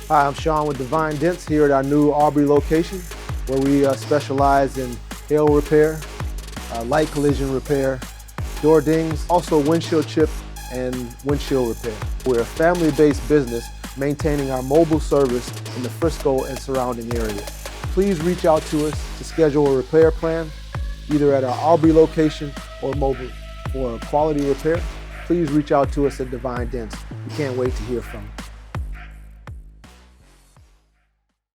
Hi, I'm Sean with Divine Dents here at our new Aubrey location, where we specialize in hail repair, light collision repair, door dings, also windshield chip and windshield repair. We're a family-based business maintaining our mobile service in the Frisco and surrounding area. Please reach out to us to schedule a repair plan, either at our Aubrey location or mobile. For a quality repair, please reach out to us at Divine Dents. We can't wait to hear from you.